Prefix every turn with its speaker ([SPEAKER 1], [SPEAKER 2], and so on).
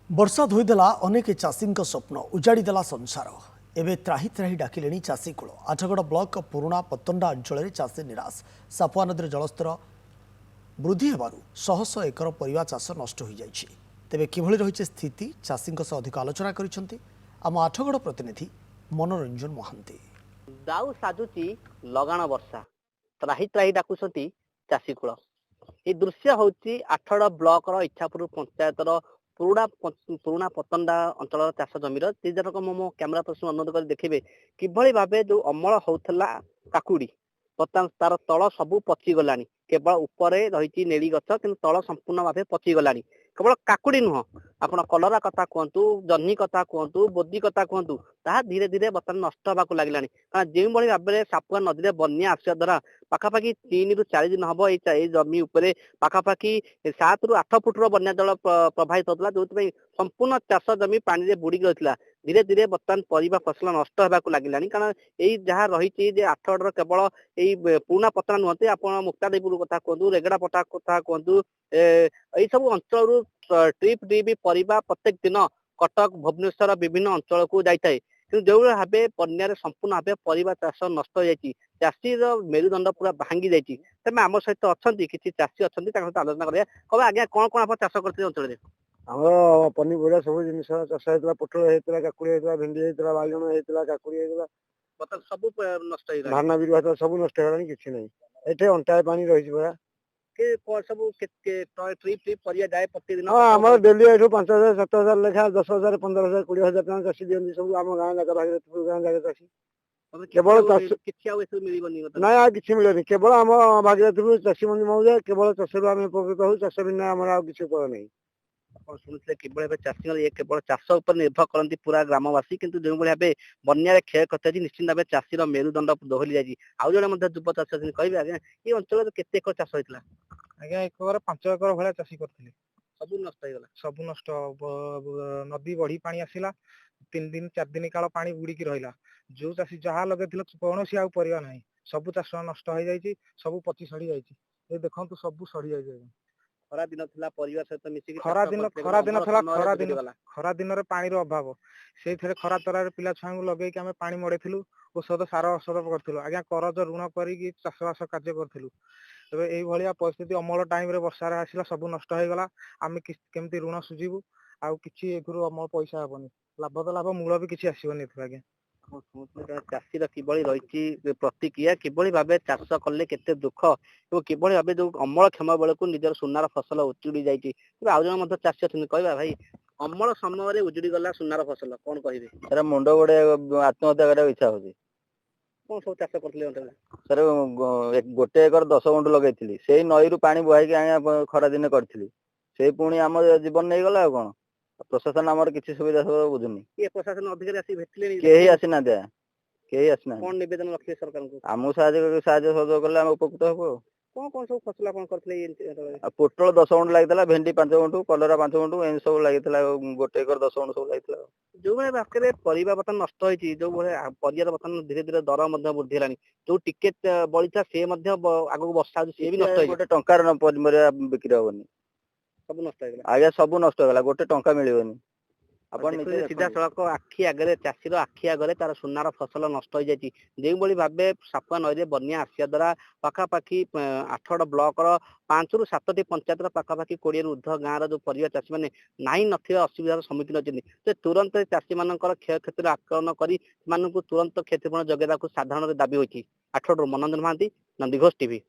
[SPEAKER 1] ବର୍ଷା ଧୋଇଦେଲା ଅନେକ ଚାଷୀଙ୍କ ସ୍ୱପ୍ନ ଉଜାଡ଼ିଦେଲା ସଂସାର। ଏବେ ତ୍ରାହି ତ୍ରାହି ଡାକିଲେଣି ଚାଷୀ କୂଳ। ଆଠଗଡ଼ ବ୍ଲକ ପୁରୁଣା ପତଣ୍ଡା ଅଞ୍ଚଳରେ ଚାଷୀ ନିରାଶ। ସାପୁଆ ନଦୀରେ ଜଳସ୍ତର ବୃଦ୍ଧି ହେବାରୁ ଶହ ଶହ ଏକର ପରିବା ଚାଷ ନଷ୍ଟ ହୋଇଯାଇଛି। ତେବେ କିଭଳି ରହିଛି ସ୍ଥିତି, ଚାଷୀଙ୍କ ସହ ଅଧିକ ଆଲୋଚନା କରିଛନ୍ତି ଆମ ଆଠଗଡ଼ ପ୍ରତିନିଧି ମନୋରଞ୍ଜନ ମହାନ୍ତି।
[SPEAKER 2] ଦାଉ ସାଜୁଛି ଲଗାଣ ବର୍ଷା, ତ୍ରାହି ତ୍ରାହି ଡାକୁଛନ୍ତି ଚାଷୀ କୂଳ। এই ଦୃଶ୍ୟ ହେଉଛି ଆଠଗଡ଼ ବ୍ଲକର ଇଚ୍ଛାପୁର ପଞ୍ଚାୟତର ପୁରୁଣା ପତଣ୍ଡା ଅଞ୍ଚଳର ଚାଷ ଜମିର। ସେ ଜଣକ ମୋ କ୍ୟାମେରା ପର୍ସନ ଅନୁରୋଧ କରି ଦେଖିବେ କିଭଳି ଭାବେ ଯୋଉ ଅମଳ ହଉଥିଲା କାକୁଡି, ବର୍ତ୍ତମାନ ତାର ତଳ ସବୁ ପଚିଗଲାଣି। କେବଳ ଉପରେ ରହିଛି ନେଳି ଗଛ, କିନ୍ତୁ ତଳ ସମ୍ପୂର୍ଣ୍ଣ ଭାବେ ପଚିଗଲାଣି। କେବଳ କାକୁଡି ନୁହଁ, ଆପଣ କଲରା କଥା କୁହନ୍ତୁ, ଜହ୍ନି କଥା କୁହନ୍ତୁ, ବୋଦି କଥା କୁହନ୍ତୁ, ତାହା ଧୀରେ ଧୀରେ ବର୍ତ୍ତମାନ ନଷ୍ଟ ହେବାକୁ ଲାଗିଲାଣି। କାରଣ ଯେଉଁଭଳି ଭାବରେ ସାପୁଆ ନଦୀରେ ବନ୍ୟା ଆସିବା ଦ୍ୱାରା ପାଖାପାଖି 3 ରୁ 4 ଦିନ ହବ ଏଇ ଜମି ଉପରେ ପାଖାପାଖି 7 ରୁ 8 ଫୁଟର ବନ୍ୟା ଜଳ ପ୍ରବାହିତ ହେଉଥିଲା, ଯୋଉଥିପାଇଁ ସମ୍ପୂର୍ଣ୍ଣ ଚାଷ ଜମି ପାଣିରେ ବୁଡିକି ରହିଥିଲା। ଧୀରେ ଧୀରେ ବର୍ତ୍ତମାନ ପରିବା ଫସଲ ନଷ୍ଟ ହେବାକୁ ଲାଗିଲାଣି। କାରଣ ଏଇ ଯାହା ରହିଛି ଯେ ଆଠଗଡ଼ର କେବଳ ଏଇ ପୁରୁଣା ପତନା ନୁହନ୍ତି, ଆପଣ ମୁକ୍ତାଦେବପୁର କଥା କୁହନ୍ତୁ, ରେଗଡା ପଟା କଥା କୁହନ୍ତୁ, ଏଇ ସବୁ ଅଞ୍ଚଳରୁ ଟ୍ରିପ୍ ପରିବା ପ୍ରତ୍ୟେକ ଦିନ କଟକ, ଭୁବନେଶ୍ୱର ବିଭିନ୍ନ ଅଞ୍ଚଳକୁ ଯାଇଥାଏ। କିନ୍ତୁ ଯେଉଁଭଳି ଭାବେ ବନ୍ୟାରେ ସମ୍ପୂର୍ଣ୍ଣ ଭାବେ ପରିବା ଚାଷ ନଷ୍ଟ ହୋଇଯାଇଛି, ଚାଷୀର ମେରୁଦଣ୍ଡ ପୁରା ଭାଙ୍ଗି ଯାଇଛି। ତେବେ ଆମ ସହିତ ଅଛନ୍ତି କିଛି ଚାଷୀ ଅଛନ୍ତି, ତାଙ୍କ ସହିତ ଆଲୋଚନା କରିବା। କହିବେ ଆଜ୍ଞା କଣ କଣ ଆପଣ ଚାଷ କରିଥିଲେ ଅଞ୍ଚଳରେ?
[SPEAKER 3] ଆମର ପନିପରିବା ସବୁ ଜିନିଷ ଚାଷ ହେଇଥିଲା। ପୋଟଳ ହେଇଥିଲା, କାକୁଡି ହେଇଥିଲା, ଭେଣ୍ଡି ହେଇଥିଲା, ବାଇଗଣ ହେଇଥିଲା, କାକୁଡି ହେଇଥିଲା,
[SPEAKER 2] ବର୍ତ୍ତମାନ ସବୁ ନଷ୍ଟ ହେଇଗଲାଣି।
[SPEAKER 3] ଧାନ ବିରୁଆ ସବୁ ନଷ୍ଟ ହେଇଗଲାଣି, କିଛି ନାହିଁ। ଏଠି ଅଣ୍ଟାଏ ପାଣି ରହିଛି ପରା।
[SPEAKER 2] ସବୁ ଟ୍ରିପ୍ ପରିବା ଯାଏ ପ୍ରତିଦିନ?
[SPEAKER 3] ହଁ, ଆମର ଡେଲି ଏଠୁ 5,000 7,000 ଲେଖା, 10,000 15,000 20,000 ଟଙ୍କା ଚାଷୀ ଦିଅନ୍ତି ସବୁ। ଆମ ଗାଁ ଯାକ ଭାଗୀରଥପୁର ଗାଁ ଯାକ ଚାଷୀ। କେବଳ
[SPEAKER 2] କିଛି ଆଉ ଏସବୁ ମିଳିବନି?
[SPEAKER 3] ନାଇଁ, ଆଉ କିଛି ମିଳେନି। କେବଳ ଆମ ଭାଗୀରଥପୁର ଚାଷୀ ମଣ୍ଡି ମଉଜା, କେବଳ ଚାଷରୁ ଆମେ ଉପକୃତ ହଉ। ଚାଷ ବିନା ଆମର ଆଉ କିଛି ଉପାୟ ନାହିଁ।
[SPEAKER 2] ଆପଣ ଶୁଣିଥିଲେ କିଭଳି ଭାବେ ଚାଷୀ କେବଳ ଚାଷ ଉପରେ ନିର୍ଭର କରନ୍ତି ପୁରା ଗ୍ରାମବାସୀ, କିନ୍ତୁ ଯେଉଁଭଳି ଭାବେ ବନ୍ୟାରେ କ୍ଷୟକ୍ଷତି ଅଛି, ନିଶ୍ଚିତ ଭାବେ ଚାଷୀର ମେରୁଦଣ୍ଡ ଦୋହଲି ଯାଇଛି। ଆଉ ଜଣେ ମଧ୍ୟ ଯୁବ ଚାଷୀ ଅଛନ୍ତି, କହିବେ ଆଜ୍ଞା ଏଇ ଅଞ୍ଚଳରେ କେତେ ଏକର ଚାଷ ହେଇଥିଲା?
[SPEAKER 4] ଆଜ୍ଞା, 1 ଏକର 5 ଏକର ଭଳିଆ ଚାଷୀ କରିଥିଲେ।
[SPEAKER 2] ସବୁ ନଷ୍ଟ ହେଇଗଲା?
[SPEAKER 4] ସବୁ ନଷ୍ଟ। ନଦୀ ବଢି ପାଣି ଆସିଲା, 3 ଦିନ 4 ଦିନ କାଳ ପାଣି ବୁଡିକି ରହିଲା। ଯୋଉ ଚାଷୀ ଯାହା ଲଗେଇଥିଲା କୌଣସି ଆଉ ପରିବା ନାହିଁ, ସବୁ ଚାଷ ନଷ୍ଟ ହେଇଯାଇଛି, ସବୁ ପଚି ସଢି ଯାଇଛି। ଏ ଦେଖନ୍ତୁ ସବୁ ସଢି ଯାଇଛି।
[SPEAKER 2] ଖରା ଦିନ ଥିଲା, ପରିବା ସହିତ ମିଶିକି
[SPEAKER 4] ଖରା ଦିନରେ ପାଣିର ଅଭାବ, ସେଇଥିରେ ଖରା ତରାରେ ପିଲା ଛୁଆଙ୍କୁ ଲଗେଇକି ଆମେ ପାଣି ମଡେଇଥିଲୁ, ସାର ଔଷଧ କରିଥିଲୁ। ଆଜ୍ଞା, କରଜ ଋଣ କରିକି ଚାଷବାସ କାର୍ଯ୍ୟ କରିଥିଲୁ। ତେବେ ଏଇଭଳିଆ ପରିସ୍ଥିତି ଅମଳ ଟାଇମରେ ବର୍ଷାରେ ଆସିଲା, ସବୁ ନଷ୍ଟ ହେଇଗଲା। ଆମେ କେମିତି ଋଣ ସୁଝିବୁ? ଆଉ କିଛି ଏଥିରୁ ଅମଳ ପଇସା ହବନି, ଲାଭ ତ ଲାଭ, ମୂଳ ବି କିଛି ଆସିବନି ଏଥିରୁ। ଆଜ୍ଞା,
[SPEAKER 2] ଚାଷୀର କିଭଳି ରହିଛି ପ୍ରତିକ୍ରିୟା, କିଭଳି ଭାବେ ଚାଷ କଲେ କେତେ ଦୁଃଖ ଏବଂ କିଭଳି ଭାବେ ଯୋଉ ଅମଳକ୍ଷମ ବେଳକୁ ନିଜର ସୁନାର ଫସଲ ଉଜୁଡି ଯାଇଛି। ଆଉ ଜଣେ ମଧ୍ୟ ଚାଷୀ ଅଛନ୍ତି, କହିବା ଭାଇ ଅମଳ ସମୟରେ ଉଜୁଡି ଗଲା ସୁନାର ଫସଲ, କଣ କହିବେ?
[SPEAKER 5] ସେଟା ମୁଣ୍ଡ ଗୋଟେ ଆତ୍ମହତ୍ୟା କରିବାକୁ ଇଚ୍ଛା ହଉଛି।
[SPEAKER 2] କଣ ସବୁ ଚାଷ କରିଥିଲେ ଅଞ୍ଚଳରେ?
[SPEAKER 5] ସାର୍, 1 ଏକର 10 ଗୁଣ୍ଠ ଲଗେଇଥିଲି। ସେଇ ନଈରୁ ପାଣି ବୁହାଇକି ଆଜ୍ଞା ଖରା ଦିନେ କରିଥିଲି। ସେଇ ପୁଣି ଆମ ଜୀବନ ନେଇଗଲା। ଆଉ କଣ, ପ୍ରଶାସନ ଆମର କିଛି ସୁବିଧା ବୁଝୁନି।
[SPEAKER 2] କିଏ ପ୍ରଶାସନ ଅଧିକାରୀ ଆସିକି ଭେଟିଲେଣି?
[SPEAKER 5] କେହି ଆସିନାହାନ୍ତି ଆଜ୍ଞା, କେହି ଆସିନାହାନ୍ତି।
[SPEAKER 2] କଣ ନିବେଦନ ରଖିବେ ସରକାରଙ୍କୁ?
[SPEAKER 5] ଆମକୁ ସାହାଯ୍ୟ ସହଯୋଗ କଲେ ଆମେ ଉପକୃତ ହବୁ।
[SPEAKER 2] କଣ କଣ ସବୁ ଫସଲ ଆପଣ କରିଥିଲେ?
[SPEAKER 5] ଆଉ ପୋଟଳ 10 ଗୁଣ୍ଠ ଲାଗିଥିଲା, ଭେଣ୍ଡି 5 ଗୁଣ୍ଠ, କଲରା 5 ଗୁଣ୍ଠ, ଏମିତି ସବୁ ଲାଗିଥିଲା। 1 ଏକର 10 ଗୁଣ୍ଠ ସବୁ ଲାଗିଥିଲା।
[SPEAKER 2] ଯୋଉଭଳି ପାଖରେ ପରିବା ବର୍ତ୍ତମାନ ନଷ୍ଟ ହେଇଛି, ଯୋଉଭଳି ପରିବାର ବର୍ତ୍ତମାନ ଧୀରେ ଧୀରେ ଦର ମଧ୍ୟ ବୃଦ୍ଧି ହେଲାଣି, ଯୋଉ ଟିକେ ବଳିଥିଲା ସେ ମଧ୍ୟ ଆଗକୁ ବର୍ଷା ହଉଛି, ସିଏ ବି ନଷ୍ଟ ହେଇଛି।
[SPEAKER 5] 1 ଟଙ୍କାର ପନିପରିବା ବିକ୍ରି ହବନି,
[SPEAKER 2] ସବୁ ନଷ୍ଟ ହେଇଗଲା।
[SPEAKER 5] ଆଜ୍ଞା, ସବୁ ନଷ୍ଟ ହେଇଗଲା। 1 ଟଙ୍କା ମିଳିବନି।
[SPEAKER 2] ଆପଣ ସିଧାସଳଖ ଚାଷୀର ଆଖି ଆଗରେ ତାର ସୁନାର ଫସଲ ନଷ୍ଟ ହେଇଯାଇଛି। ଯେଉଁଭଳି ଭାବେ ସାପୁଆ ନଈରେ ବନ୍ୟା ଆସିବା ଦ୍ୱାରା ପାଖାପାଖି ଆଠଗଡ଼ ବ୍ଲକର 5 ରୁ 7ଟି ପଞ୍ଚାୟତର ପାଖାପାଖି 20 ରୁ ଉର୍ଦ୍ଧ୍ୱ ଗାଁର ଯୋଉ ପରିବା ଚାଷୀ ମାନେ ନାହିଁ ନଥିବା ଅସୁବିଧାର ସମ୍ମୁଖୀନ ଅଛନ୍ତି। ସେ ତୁରନ୍ତ ଚାଷୀ ମାନଙ୍କର କ୍ଷୟକ୍ଷତିର ଆକଳନ କରି ସେମାନଙ୍କୁ ତୁରନ୍ତ କ୍ଷତିପୂରଣ ଯୋଗାଇବାକୁ ସାଧାରଣରେ ଦାବି ହୋଇଛି। ଆଠଗଡ଼ରୁ ମନୋରଞ୍ଜନ ମହାନ୍ତି, ନନ୍ଦିଘୋଷ ଟିଭି।